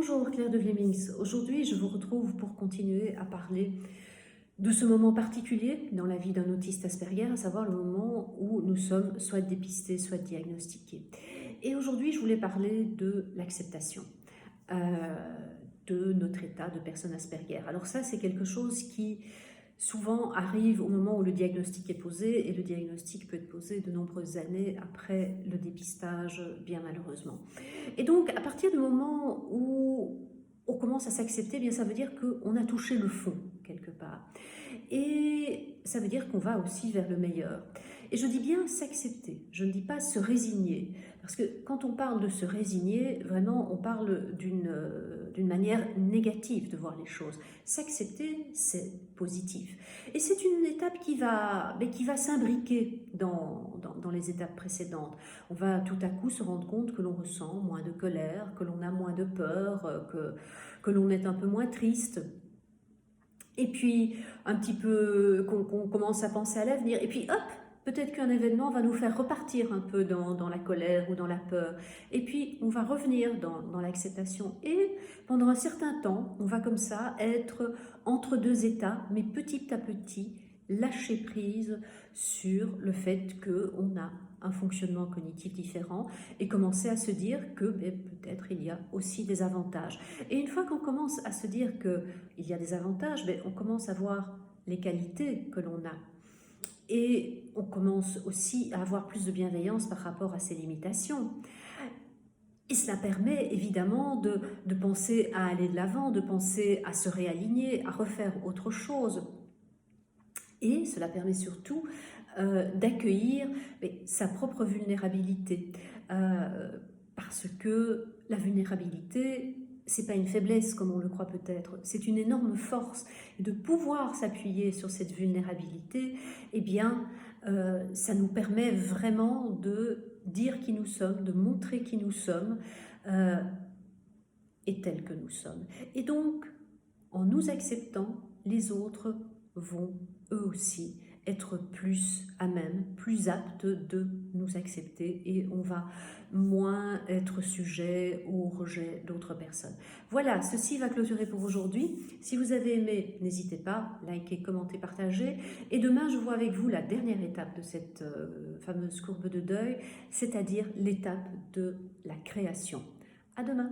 Bonjour Claire de Vlemings, aujourd'hui je vous retrouve pour continuer à parler de ce moment particulier dans la vie d'un autiste Asperger, à savoir le moment où nous sommes soit dépistés, soit diagnostiqués. Et aujourd'hui je voulais parler de l'acceptation de notre état de personne Asperger. Alors ça c'est quelque chose qui souvent arrive au moment où le diagnostic est posé, et le diagnostic peut être posé de nombreuses années après le dépistage, bien malheureusement. Et donc, à partir du moment où on commence à s'accepter, bien ça veut dire qu'on a touché le fond, quelque part. Et ça veut dire qu'on va aussi vers le meilleur. Et je dis bien s'accepter, je ne dis pas se résigner. Parce que quand on parle de se résigner, vraiment, on parle d'une manière négative de voir les choses. S'accepter, c'est positif. Et c'est une étape qui va s'imbriquer dans les étapes précédentes. On va tout à coup se rendre compte que l'on ressent moins de colère, que l'on a moins de peur, que l'on est un peu moins triste. Et puis, un petit peu, qu'on commence à penser à l'avenir. Et puis, hop, peut-être qu'un événement va nous faire repartir un peu dans la colère ou dans la peur. Et puis, on va revenir dans l'acceptation. Et pendant un certain temps, on va comme ça être entre deux états, mais petit à petit, lâcher prise sur le fait qu'on a un fonctionnement cognitif différent et commencer à se dire que peut-être il y a aussi des avantages. Et une fois qu'on commence à se dire qu'il y a des avantages, on commence à voir les qualités que l'on a. Et on commence aussi à avoir plus de bienveillance par rapport à ses limitations. Et cela permet évidemment de penser à aller de l'avant, de penser à se réaligner, à refaire autre chose. Et cela permet surtout d'accueillir sa propre vulnérabilité. Parce que la vulnérabilité, c'est pas une faiblesse comme on le croit peut-être, c'est une énorme force. Et de pouvoir s'appuyer sur cette vulnérabilité, eh bien, ça nous permet vraiment de dire qui nous sommes, de montrer qui nous sommes et tels que nous sommes. Et donc, en nous acceptant, les autres vont eux aussi être plus à même, plus aptes de nous accepter, et on va moins être sujet au rejet d'autres personnes. Voilà, ceci va clôturer pour aujourd'hui. Si vous avez aimé, n'hésitez pas, likez, commentez, partagez. Et demain, je vois avec vous la dernière étape de cette fameuse courbe de deuil, c'est-à-dire l'étape de la création. À demain.